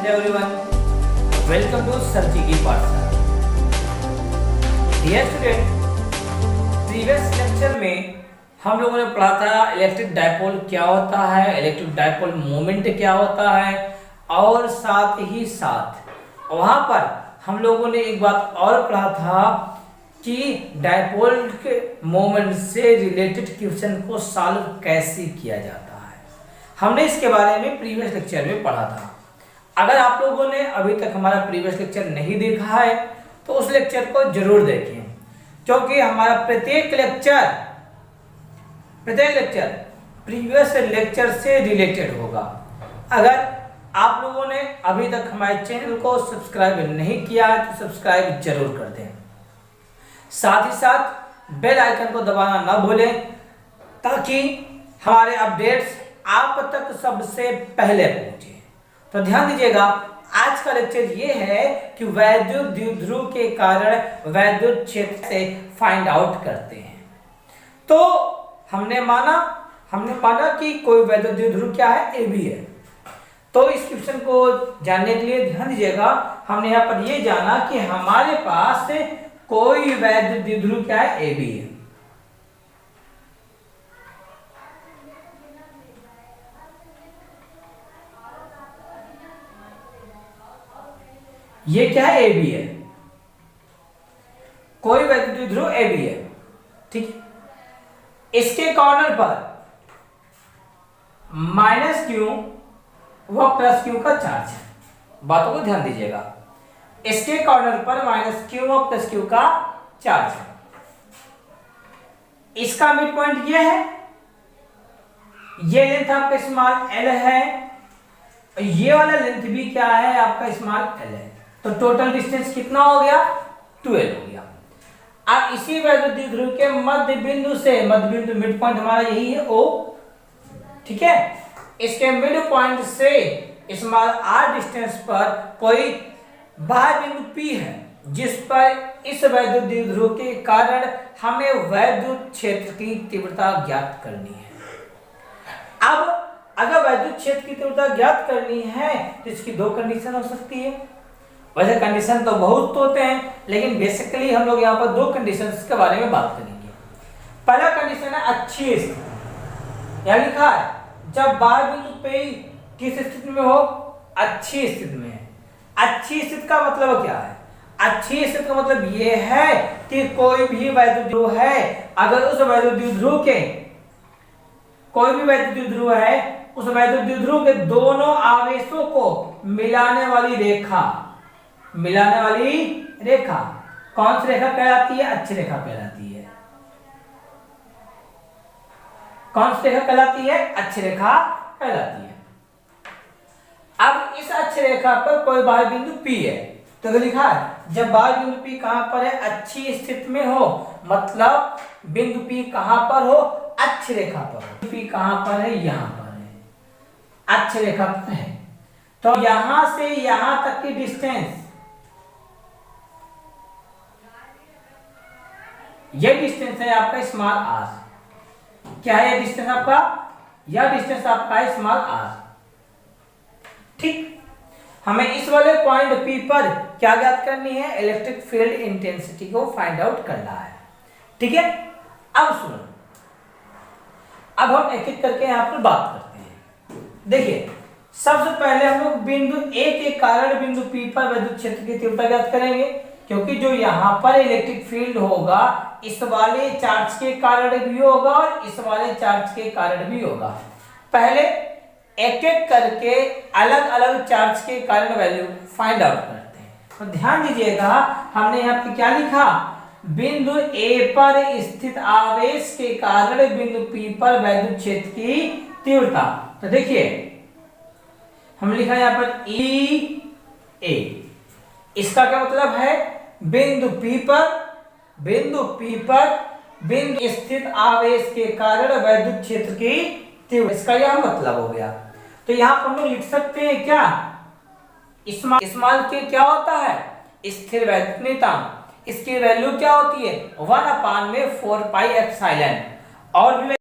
Hello everyone, welcome to sir ji की पाठशाला। Dear student, previous lecture में हम लोगों ने पढ़ा था इलेक्ट्रिक डायपोल क्या होता है, इलेक्ट्रिक डायपोल मोमेंट क्या होता है, और साथ ही साथ वहाँ पर हम लोगों ने एक बात और पढ़ा था कि डायपोल के मोमेंट से रिलेटेड क्वेश्चन को सॉल्व कैसे किया जाता है। हमने इसके बारे में प्रीवियस लेक्चर में पढ़ा था। अगर आप लोगों ने अभी तक हमारा प्रीवियस लेक्चर नहीं देखा है तो उस लेक्चर को जरूर देखें, क्योंकि हमारा प्रत्येक लेक्चर प्रीवियस लेक्चर से रिलेटेड होगा। अगर आप लोगों ने अभी तक हमारे चैनल को सब्सक्राइब नहीं किया है तो सब्सक्राइब जरूर कर दें। साथ ही साथ बेल आइकन को दबाना ना भूलें, ताकि हमारे अपडेट्स आप तक सबसे पहले पहुंचे। तो ध्यान दीजिएगा, आज का लेक्चर ये है कि वैद्युत द्विध्रुव के कारण वैद्युत क्षेत्र से फाइंड आउट करते हैं। तो हमने माना कि कोई वैद्युत द्विध्रुव क्या है, ए बी है। तो इस क्वेश्चन को जानने के लिए ध्यान दीजिएगा, हमने यहाँ पर ये जाना कि हमारे पास कोई वैद्युत द्विध्रुव क्या है, ए बी है। ये क्या है, ए बी है। कोई वैद्युत द्विध्रुव ए बी है, ठीक है। इसके कॉर्नर पर माइनस क्यू व प्लस क्यू का चार्ज है। बातों को ध्यान दीजिएगा, इसके कॉर्नर पर माइनस क्यू व प्लस क्यू का चार्ज है। इसका मिड पॉइंट ये है, ये लेंथ आपका स्मॉल एल है, ये वाला लेंथ भी क्या है, आपका स्मॉल एल है। तो टोटल डिस्टेंस कितना हो गया, 12 हो गया। अब इसी वैद्युत द्विध्रुव के मध्य बिंदु से, मध्य बिंदु मिड पॉइंट हमारा यही है O, ठीक है। इसके मिड पॉइंट से स्मॉल r डिस्टेंस पर कोई बाह्य बिंदु P है, जिस पर इस वैद्युत द्विध्रुव के कारण हमें वैद्युत क्षेत्र की तीव्रता ज्ञात करनी है। अब अगर वैद्युत क्षेत्र की तीव्रता ज्ञात करनी है तो इसकी दो कंडीशन हो सकती है। वैसे कंडीशन तो बहुत होते हैं, लेकिन बेसिकली हम लोग यहाँ पर दो कंडीशंस के बारे में बात करेंगे। पहला कंडीशन है अच्छी स्थिति, यहाँ लिखा है जब बाह्य बिंदु पे किस स्थिति में हो, अच्छी स्थिति में। अच्छी स्थिति का मतलब क्या है, अच्छी स्थिति का मतलब ये है कि कोई भी वैद्युत द्विध्रुव है, अगर उस वैद्युत द्विध्रुव के कोई भी वैद्युत द्विध्रुव है, उस वैद्युत द्विध्रुव के दोनों आवेशों को मिलाने वाली रेखा कौन सी रेखा कहलाती है, अच्छी रेखा कहलाती है। कौन सी रेखा कहलाती है, अच्छी रेखा कहलाती है। अब इस अच्छी रेखा पर कोई बाह्य बिंदु P है, तो लिखा है जब बाह्य बिंदु P कहां पर है, अच्छी स्थिति में हो, मतलब बिंदु P कहां पर हो, अच्छी रेखा पर हो। P कहां पर है, यहां पर है, अच्छी रेखा पर है। तो यहां से यहां तक की डिस्टेंस, ये डिस्टेंस है आपका स्मॉल r। क्या है ये डिस्टेंस आपका, यह डिस्टेंस आपका है स्मॉल r, ठीक। हमें इस वाले पॉइंट P पर क्या ज्ञात करनी है, इलेक्ट्रिक फील्ड इंटेंसिटी को फाइंड आउट करना है, ठीक है। अब सुनो, अब हम एक एक करके यहां पर बात करते हैं। देखिए, सबसे पहले हम लोग बिंदु A के कारण बिंदु P पर विद्युत क्षेत्र की तीव्रता ज्ञात करेंगे, क्योंकि जो यहां पर इलेक्ट्रिक फील्ड होगा इस वाले चार्ज के कारण भी होगा और इस वाले चार्ज के कारण भी होगा। पहले एक एक करके अलग अलग चार्ज के कारण वैल्यू फाइंड आउट करते हैं। तो ध्यान दीजिएगा, हमने यहाँ पे क्या लिखा, बिंदु A पर स्थित आवेश के कारण बिंदु P पर वैद्युत क्षेत्र की तीव्रता। तो देखिए, हम लिखा यहाँ पर E A, इसका क्या मतलब है, बिंदु P पर बिंदु स्थित आवेश के कारण वैद्युत क्षेत्र की तीव्रता, इसका यह मतलब हो गया। तो यहाँ पर हम लोग लिख सकते हैं क्या, स्मॉल के क्या होता है, स्थिर वैद्युत नियतांक। इसकी वैल्यू क्या होती है, 1/4 पाई एप्सिलॉन। और भी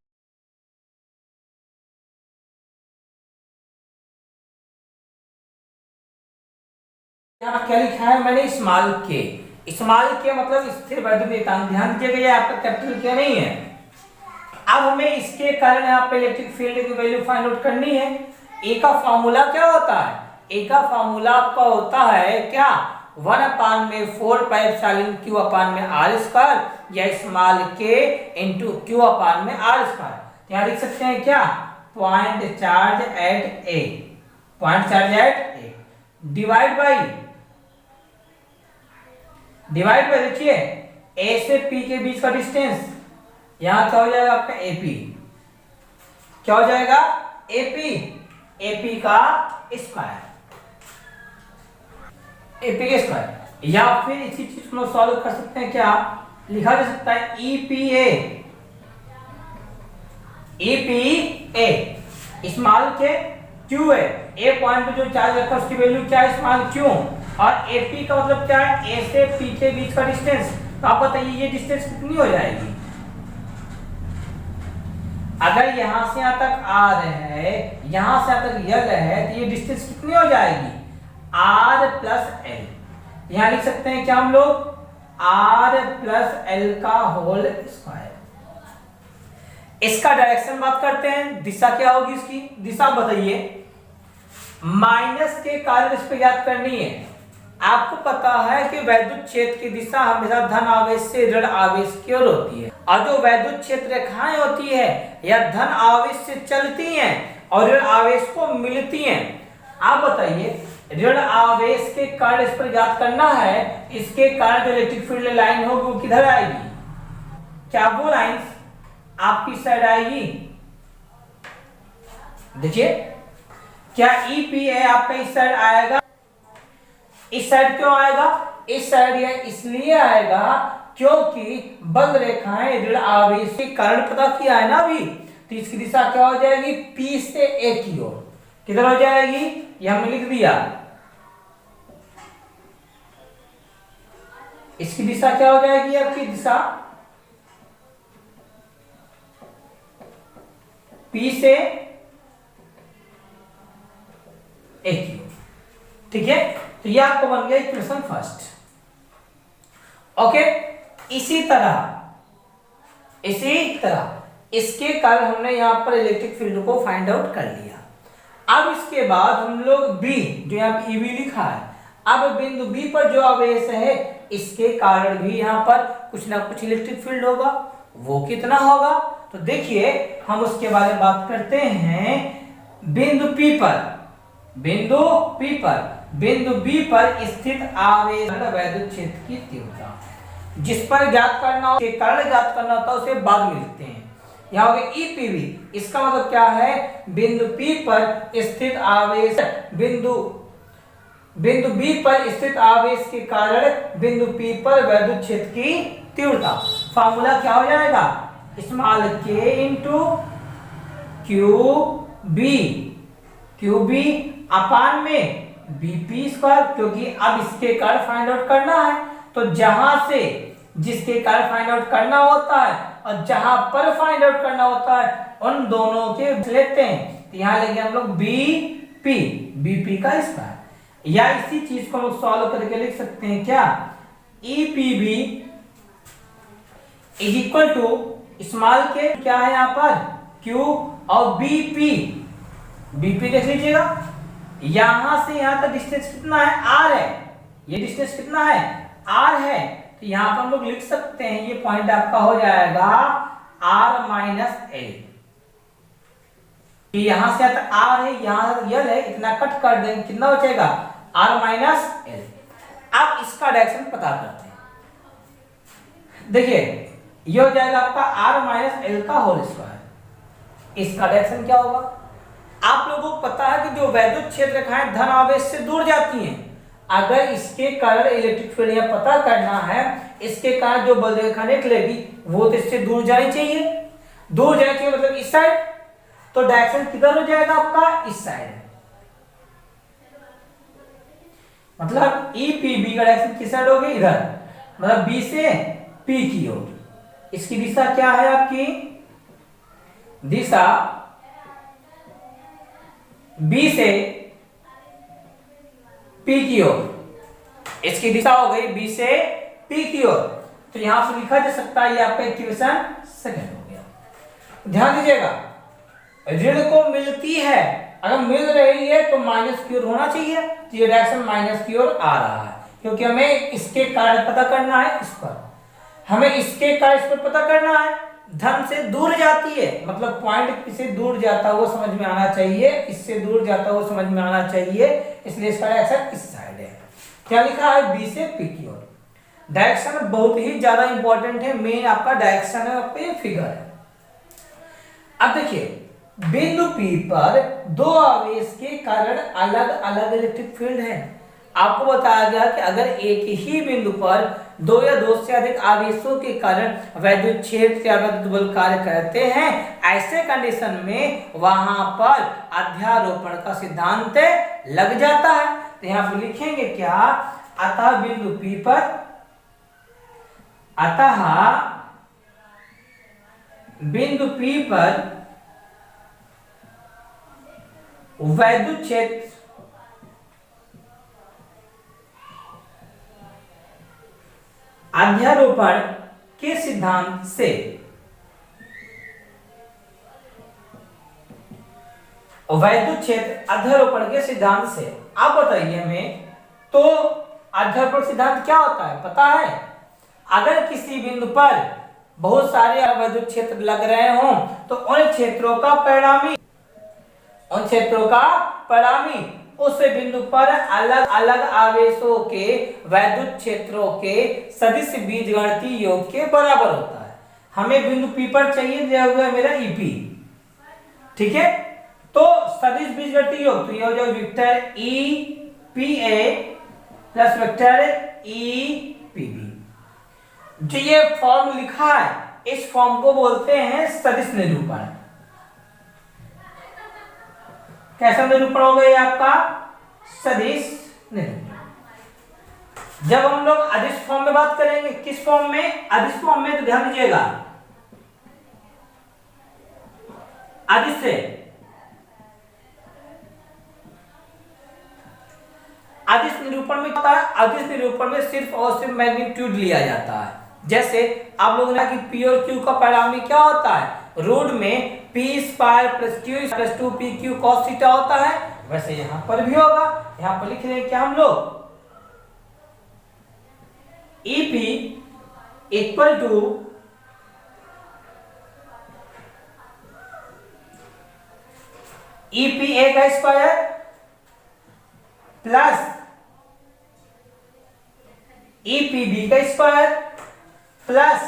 यहाँ क्या लिखा है मैंने, स्मॉल के। स्मॉल के मतलब स्थिर वैद्युत नियतांक, ध्यान दीजिएगा ये आपका कैपिटल के नहीं है। अब हमें इसके कारण यहाँ पे इलेक्ट्रिक फील्ड की वैल्यू फाइंड आउट करनी है। ए का फॉर्मूला क्या होता है, ए का फॉर्मूला आपका होता है क्या, 1/4 Q अपान में R स्क्वायर, या स्मॉल के इंटू Q अपान में R स्क्वायर। यहाँ लिख सकते हैं क्या, point charge at A, point charge at A divide by देखिए ए से पी के बीच का डिस्टेंस, यहां क्या हो जाएगा आपका एपी, क्या हो जाएगा एपी, एपी का स्क्वायर, एपी का स्क्वायर। या फिर इसी चीज को सॉल्व कर सकते हैं, क्या लिखा जा सकता है, ईपीए, ईपीए स्मॉल के क्यू है, ए पॉइंट पे जो चार्ज रखा है उसकी वैल्यू क्या है, स्मॉल क्यू, और एपी का मतलब क्या है, ए से पी के बीच का डिस्टेंस। तो आप बताइए ये डिस्टेंस कितनी हो जाएगी, अगर यहां से यहां तक आर है, यहां से यहां तक यल है, तो ये डिस्टेंस कितनी हो जाएगी, आर प्लस एल। यहां लिख सकते हैं क्या हम लोग, आर प्लस एल का होल स्क्वायर। इसका डायरेक्शन बात करते हैं, दिशा क्या होगी इसकी, दिशा बताइए। माइनस के कारण इस पे याद करनी है। आपको पता है कि वैद्युत क्षेत्र की दिशा हमेशा धन आवेश से ऋण आवेश की ओर होती है, और जो वैद्युत क्षेत्र रेखाएं होती है या धन आवेश से चलती हैं और ऋण आवेश को मिलती हैं। आप बताइए ऋण आवेश के कारण इस पर याद करना है, इसके कारण जो इलेक्ट्रिक फील्ड लाइन होगी वो किधर आएगी, क्या वो लाइन आपकी साइड आएगी। देखिए क्या ईपीए आपका इस साइड आएगा, इस साइड क्यों आएगा, इस साइड ये इसलिए आएगा क्योंकि बंद रेखाएं ऋण आवेश के कारण पता किया है ना अभी, तो इसकी दिशा क्या हो जाएगी, पी से ए की ओर, किधर हो जाएगी, ये हमने लिख दिया। इसकी दिशा क्या हो जाएगी, आपकी दिशा पी से ए की ओर, ठीक है। तो ये आपको बन गया इक्वेशन फर्स्ट। ओके, इसी तरह इसके कारण हमने यहां पर इलेक्ट्रिक फील्ड को फाइंड आउट कर लिया। अब इसके बाद हम लोग बी, जो यहां पर ईवी लिखा है, अब बिंदु बी पर जो आवेश है इसके कारण भी यहां पर कुछ ना कुछ इलेक्ट्रिक फील्ड होगा, वो कितना होगा, तो देखिए हम उसके बारे में बात करते हैं। बिंदु बी पर स्थित आवेश वैद्युत क्षेत्र की तीव्रता, जिस पर ज्ञात करना हो, के कारण ज्ञात करना होता है, उसे बाद में लिखते हैं। यहाँ हो गया ईपीवी, इसका मतलब क्या है, बिंदु पी पर स्थित आवेश, बिंदु बी पर स्थित आवेश के कारण बिंदु पी पर वैद्युत क्षेत्र की तीव्रता। फार्मूला क्या हो जाएगा, स्मॉल के इंटू क्यू बी अपान में बीपी स्क्वायर, क्योंकि अब इसके कारण फाइंड आउट करना है, तो जहां से जिसके कारण फाइंड आउट करना होता है और जहां पर फाइंड आउट करना होता है उन दोनों के लेते हैं, तो यहां लेंगे हम लोग बीपी का स्क्वायर। या इसी चीज को हम लोग सॉल्व करके लिख सकते हैं क्या, EPB is equal to small के क्या है यहाँ पर क्यू और बीपी देख लीजिएगा, यहां से यहां तक डिस्टेंस कितना है, आर है, ये डिस्टेंस कितना है, आर है, तो यहां पर हम लोग लिख सकते हैं ये पॉइंट आपका हो जाएगा आर माइनस एल। यहां से आर है, यहां यल है, इतना कट कर देंगे, कितना बचेगा आर माइनस एल। अब इसका डायरेक्शन पता करते हैं। देखिए ये हो जाएगा आपका आर माइनस एल का होल स्क्वायर। इसका डायरेक्शन क्या होगा, आप लोगों को पता है कि जो वैद्युत क्षेत्र रेखाएं धन आवेश से दूर जाती हैं, अगर इसके कारण इलेक्ट्रिक फील्ड यहां पता करना है, इसके कारण जो बल रेखा निकलेगी वो तो इससे दूर जानी चाहिए, मतलब इस साइड, तो डायरेक्शन किधर हो जाएगा आपका, इस साइड, मतलब ईपीबी का डायरेक्शन किस साइड होगी, इधर, मतलब बी से पी की ओर। इसकी दिशा क्या है आपकी, दिशा बी से पी की ओर, इसकी दिशा हो गई बी से पी की ओर, तो यहां से लिखा जा सकता है ये आपका इक्वेशन सेकंड हो गया। ध्यान दीजिएगा, ऋण को मिलती है, अगर मिल रही है तो माइनस की ओर होना चाहिए, तो ये डायरेक्शन माइनस की ओर आ रहा है, क्योंकि हमें इसके कारण पता करना है, इस पर हमें इसके कारण इस पर पता करना है। धन से दूर जाती है, मतलब पॉइंट से दूर जाता हुआ समझ में आना चाहिए, इससे दूर जाता हुआ समझ में आना चाहिए, इसलिए इसका डायरेक्शन इस साइड है। क्या लिखा है, बी से पी की ओर। डायरेक्शन बहुत ही ज्यादा इंपॉर्टेंट है, मेन आपका डायरेक्शन है, आपका ये फिगर है। अब देखिए, बिंदु P पर दो आवेश के कारण अलग अलग इलेक्ट्रिक फील्ड है। आपको बताया गया कि अगर एक ही बिंदु पर दो या दो से अधिक आवेशों के कारण वैद्युत क्षेत्र या वैद्युत बल कार्य करते हैं, ऐसे कंडीशन में वहां पर अध्यारोपण का सिद्धांत लग जाता है। तो यहां पर लिखेंगे क्या, अतः बिंदु P पर, अतः बिंदु P पर वैद्युत क्षेत्र अध्यारोपण के सिद्धांत से वैद्युत क्षेत्र अध्यारोपण के सिद्धांत से, आप बताइए हमें, तो अध्यारोपण सिद्धांत क्या होता है पता है? अगर किसी बिंदु पर बहुत सारे वैद्युत क्षेत्र लग रहे हों तो उन क्षेत्रों का परिणामी उस बिंदु पर अलग अलग आवेशों के वैद्युत क्षेत्रों के सदिश बीजगणितीय योग के बराबर होता है। हमें बिंदु P पर चाहिए, दिया हुआ है मेरा EP, ठीक है। तो सदिश बीजगणितीय योग, तो ये हो जाएगा vector EPA plus vector EPB। जो ये फॉर्म लिखा है, इस फॉर्म को बोलते हैं सदिश निरूपण। कैसा निरूपण होगा ये आपका? सदिश निरूपण। जब हम लोग अदिश फॉर्म में बात करेंगे, किस फॉर्म में? अदिश फॉर्म में, तो ध्यान दीजिएगा, अदिश से अदिश निरूपण में होता है, अदिश निरूपण में सिर्फ और सिर्फ मैग्नीट्यूड लिया जाता है। जैसे आप लोगों ने कहा कि P और Q का परिणामी क्या होता है, रूट में P square plus Q plus 2PQ cos theta होता है, वैसे यहां पर भी होगा। यहां पर लिख रहे हैं क्या हम लोग, EP इक्वल टू EPA का स्क्वायर प्लस EPB का square plus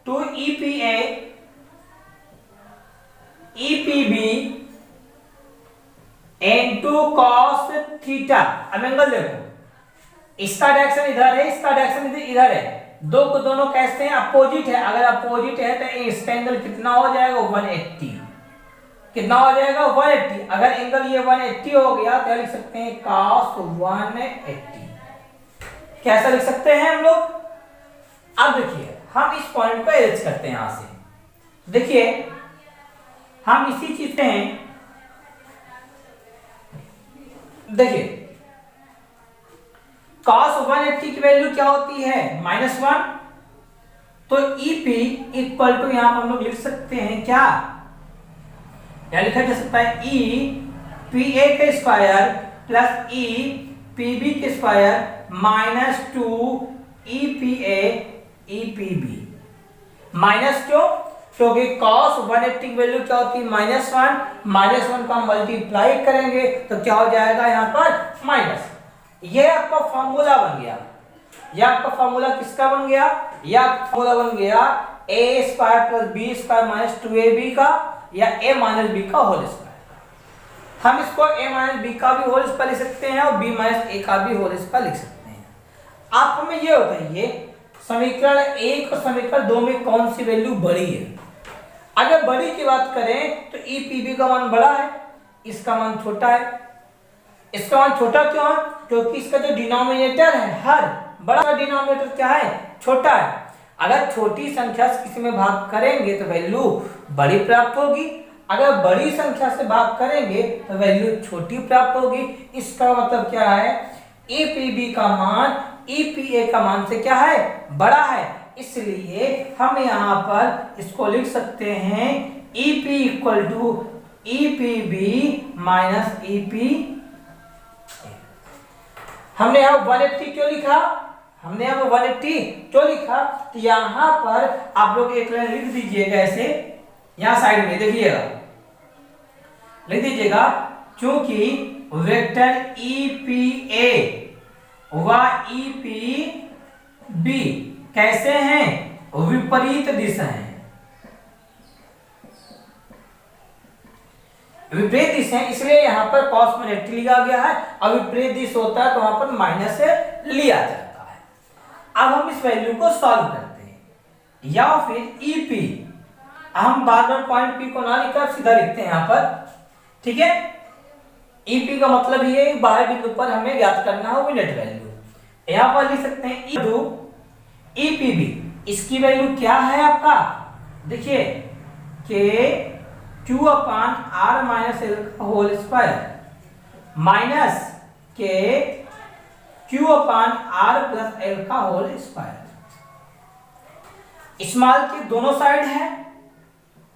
2EPA EPB n2 cos theta. अब एंगल देखो, इसका डायरेक्शन इधर है, इसका डायरेक्शन इधर है, दो को दोनों कैसे हैं? अपोजिट है। अगर अपोजिट है तो इसका एंगल कितना हो जाएगा? 180। कितना हो जाएगा? 180। अगर एंगल ये 180 हो गया तो लिख सकते हैं cos 180। कैसा लिख सकते हैं हम लोग? अब देखिए, हम इस पॉइंट को एरेंज करते हैं यहां से। देखिए, हम इसी चीज पे हैं, देखिए cos 180 की वैल्यू क्या होती है? -1। तो EP इक्वल टू यहां पर हम लोग लिख सकते हैं क्या, क्या लिखा जा सकता है? EPA के स्क्वायर प्लस EPB के square minus 2 EPA EPB। Minus क्यों? क्योंकि cos 180 की वैल्यू क्या होती है? -1 का हम मल्टीप्लाई करेंगे तो क्या हो जाएगा यहाँ पर? माइनस। ये आपका फॉर्मूला बन गया। यह आपका फॉर्मूला किसका बन गया? यह फॉर्मूला बन गया a square plus b square minus 2ab का, या a माइनस b का होल स्क्वायर। हम इसको a माइनस b का भी होल स्क्वायर लिख सकते हैं और b माइनस a का भी होल स्क्वायर लिख सकते हैं। आप हमें ये बताइए, समीकरण 1 और समीकरण 2 में कौन सी वैल्यू बड़ी है? अगर बड़ी की बात करें तो EPB का मान बड़ा है, इसका मान छोटा है। इसका मान छोटा क्यों है? क्योंकि इसका जो डिनोमिनेटर है, हर बड़ा डिनोमिनेटर क्या है? छोटा है। अगर छोटी संख्या से किसी में भाग करेंगे तो वैल्यू बड़ी प्राप्त होगी, अगर बड़ी संख्या से भाग करेंगे तो वैल्यू छोटी प्राप्त होगी। इसका मतलब क्या है? EPB का मान EPA का मान से क्या है, बड़ा है, इसलिए हम यहाँ पर इसको लिख सकते हैं EP equal to EPB minus EP। हमने यहाँ 180 क्यों लिखा, हमने यहाँ पर 180 क्यों लिखा, तो यहाँ पर आप लोग एक लाइन लिख दीजिएगा ऐसे, यहाँ साइड में देखिएगा, लिख दीजिएगा, क्योंकि वेक्टर EPA व EPB कैसे हैं, विपरीत दिशा है, विपरीत दिशा है, इसलिए यहाँ पर कॉस में 80 लिखा गया है, और विपरीत दिशा होता है तो वहां पर माइनस से लिया जाता है। अब हम इस वैल्यू को सॉल्व करते हैं, या फिर EP, हम बार बार पॉइंट P को ना लिखकर सीधा लिखते हैं यहाँ पर, ठीक है। EP का मतलब ये बाहर बिंदु पर हमें ज्ञात करना है नेट वैल्यू, यहाँ पर लिख सकते हैं EPB, इसकी वैल्यू क्या है आपका, देखिए कि Q अपान R माइनस L का होल स्क्वायर माइनस के Q अपान R प्लस L का होल स्क्वायर। स्मॉल के दोनों साइड है,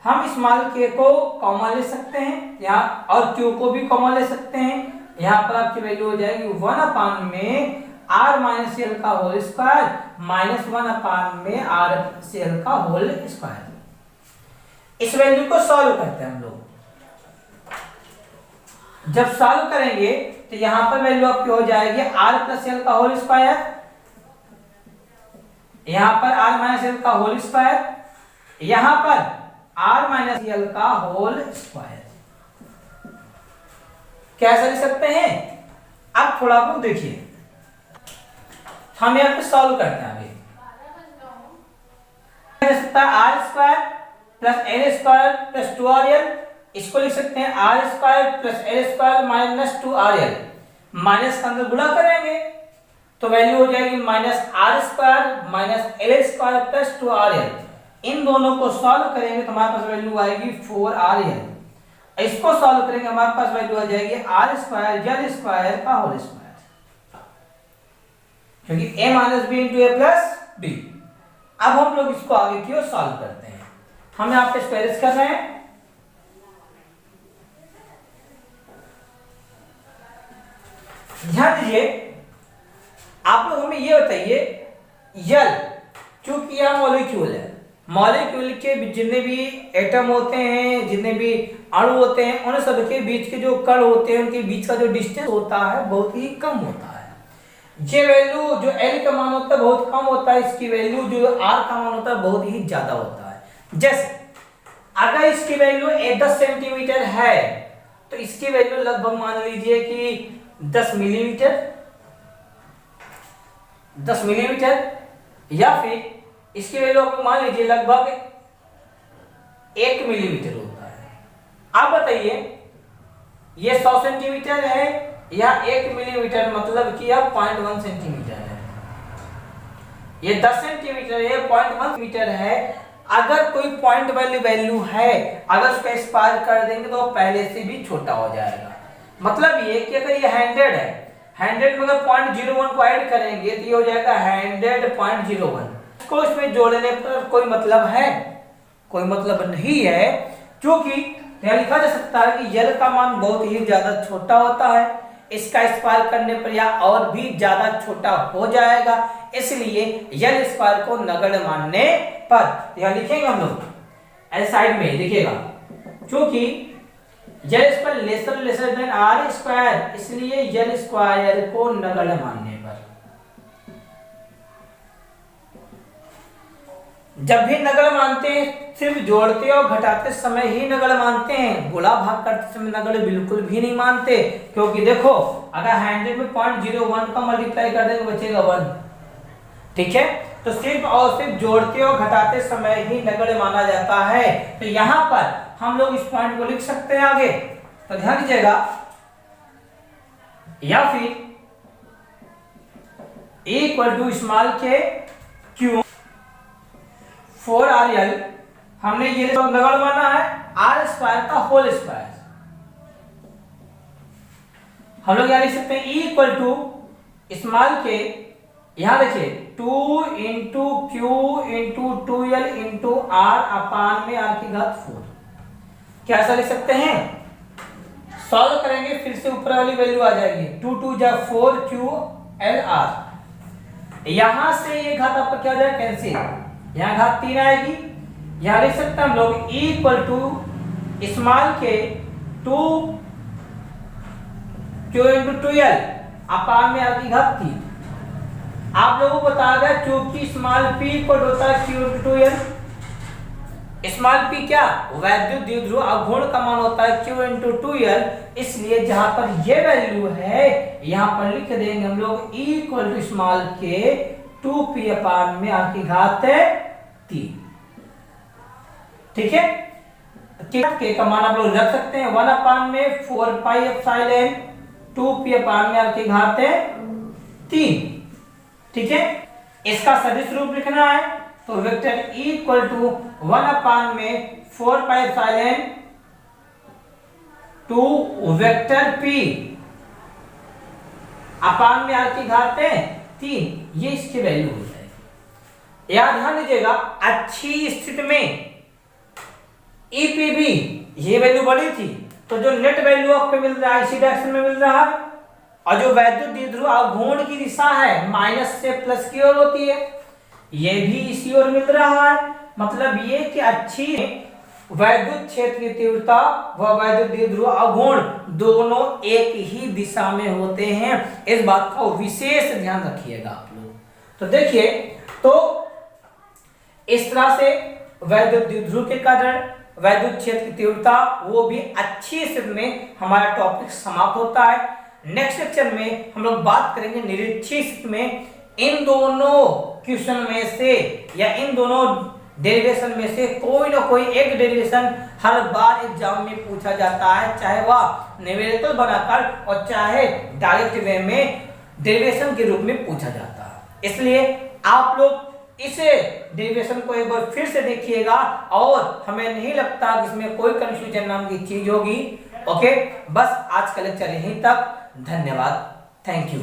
हम स्मॉल के को कॉमन ले सकते हैं यहाँ, और Q को भी कॉमन ले सकते हैं, यहाँ पर आपकी वैल्यू हो जाएगी 1 अपान में R माइनस L का होल स्क्वायर माइनस 1 अपान में R प्लस L का होल स्क्वायर। इस वैल्यू को सॉल्व करते हैं हम लोग, जब सॉल्व करेंगे तो यहां पर वैल्यू आपकी हो जाएगी R प्लस L का होल स्क्वायर, यहां पर R माइनस L का होल स्क्वायर, यहां पर R माइनस L का होल स्क्वायर। कैसे लिख सकते हैं, अब थोड़ा आप लोग देखिए, हम यहाँ पे सॉल्व करते हैं, अभी R square plus L square plus 2RL, इसको लिख सकते हैं R square plus L square minus 2RL, minus का अंदर गुणा करेंगे तो वैल्यू हो जाएगी minus R square minus L square plus 2RL। इन दोनों को सॉल्व करेंगे तो हमारे पास वैल्यू आएगी 4RL, इसको सॉल्व करेंगे हमारे पास वैल्यू आ जाएगी R स्क्वायर L स्क्वायर का होल स्क्वायर, क्योंकि A minus B into A plus B। अब हम लोग इसको आगे की ओर सॉल्व करते हैं, हम यहाँ पे स्क्वायर्स कर रहे हैं, ध्यान दीजिए, आप लोग हमें ये बताइए, यल चूंकि यह मॉलिक्यूल है, मॉलिक्यूल के जितने भी एटम होते हैं, जितने भी अणु होते हैं, उन सब के बीच के जो कण होते हैं उनके बीच का जो डिस्टेंस होता है बहुत ही कम होता है। ये वैल्यू जो L का मान होता है बहुत कम होता है, इसकी वैल्यू जो R का मान होता है बहुत ही ज्यादा होता है। जैसे अगर इसकी वैल्यू 10 सेंटीमीटर है तो इसकी वैल्यू लगभग मान लीजिए कि 10 मिलीमीटर, 10 मिलीमीटर, या फिर इसकी वैल्यू आप मान लीजिए लगभग 1 मिलीमीटर होता है। आप बताइए ये 100 सेंटीमीटर है या 1 मिलीमीटर, मतलब कि यह 0.1 सेंटीमीटर है, ये 10 सेंटीमीटर है, 0.1 मीटर है। अगर कोई पॉइंट वाली वैल्यू है, अगर उसका एक्सपायर कर देंगे तो पहले से भी छोटा हो जाएगा। मतलब ये कि अगर ये 100 है, 100 में अगर 0.01 को ऐड करेंगे तो ये हो जाएगा 100.01। इसको इसमें जोड़ने पर कोई मतलब है, कोई मतलब नहीं है, क्योंकि यह लिखा जा सकता है कि यल का मान बहुत ही ज्यादा छोटा होता है, इसका स्क्वायर करने पर या और भी ज्यादा छोटा हो जाएगा, इसलिए यल स्क्वायर को नगण्य मानने पर यह लिखेंगे हम लोग ऐसे साइड में लिखिएगा, क्योंकि l square lesser than r square, इसलिए यल स्क्वायर को नगण्य मानने पर, जब भी नगण्य मानते हैं सिर्फ जोड़ते और घटाते समय ही नगण्य मानते हैं, गुणा भाग करते समय नगण्य बिल्कुल भी नहीं मानते, क्योंकि देखो अगर 100 में 0.01 का मल्टीप्लाई कर देंगे बचेगा 1, ठीक है। तो सिर्फ और सिर्फ जोड़ते और घटाते समय ही नगण्य माना जाता है। तो यहां पर हम लोग इस पॉइंट को लिख सकते हैं आगे, तो ध्यान दीजिएगा, या फिर इक्वल टू स्मॉल के क्यू 4RL, हमने ये नगण्य माना है, R स्क्वायर का होल स्क्वायर। हम लोग क्या लिख सकते हैं, इक्वल टू स्मॉल के, यहां देखिए 2 into Q into 2l into R अपान में आर की घात 4, क्या ऐसा लिख सकते हैं? सॉल्व करेंगे फिर से ऊपर वाली वैल्यू आ जाएगी 2 2 जा 4 क्यू एल आर। यहां से ये घात आपका क्या हो जाएगा? कैंसिल, यहां घात 3 आएगी, यहां लिख सकते हैं हम लोग इक्वल टू स्मॉल के 2 क्यू इंटू 2l अपान में आर की घात 3। आप लोगों को बताया गया क्योंकि स्मॉल p इक्वल होता है Q into 2l। Small p क्या? वैद्युत द्विध्रुव अघूर्ण का मान होता है q इंटू 2l, इसलिए जहां पर ये वैल्यू है यहां पर लिख देंगे हम लोग इक्वल टू स्मॉल के 2p अपान में आर की घात 3। ठीक है, के का मान आप लोग रख सकते हैं 1 अपान में 4 पाई एप्सिलॉन 2p अपान में आर की घात 3। ठीक है, इसका सदिश रूप लिखना है तो वेक्टर इक्वल टू 1 अपान में 4 पाई एप्सिलॉन 2 वेक्टर p अपान में आर की घात 3, ये इसकी वैल्यू हो जाएगी। याद ध्यान दीजिएगा, अच्छी स्थिति में EPB ये वैल्यू बड़ी थी तो जो नेट वैल्यू आपको मिल रहा है इसी डायरेक्शन में मिल रहा है, और जो वैद्युत द्विध्रुव अघूर्ण की दिशा है माइनस से प्लस की ओर होती है, ये भी इसी ओर मिल रहा है। मतलब ये कि अच्छी वैद्युत क्षेत्र की तीव्रता व वैद्युत द्विध्रुव अघूर्ण दोनों एक ही दिशा में होते हैं, इस बात का विशेष ध्यान रखिएगा आप लोग। तो देखिए, तो इस तरह से वैद्युत द्विध्रुव के कारण वैद्युत क्षेत्र की तीव्रता वो भी अच्छी स्थिति में हमारा टॉपिक समाप्त होता है। नेक्स्ट लेक्चर में हम लोग बात करेंगे निरक्षीय स्थिति में इन दोनों क्वेश्चन में से या इन दोनों डेरिवेशन में से कोई ना कोई एक डेरिवेशन हर बार एग्जाम में पूछा जाता है, चाहे वह न्यूमेरिकल बनाकर और चाहे डायरेक्ट वे में डेरिवेशन के रूप में पूछा जाता है। इसलिए आप लोग इस डेरिवेशन को एक बार फिर से देखिएगा और हमें नहीं लगता कि इसमें कोई कंफ्यूजन नाम की चीज होगी। ओके, बस आज का लेक्चर यहीं तक। धन्यवाद, थैंक यू।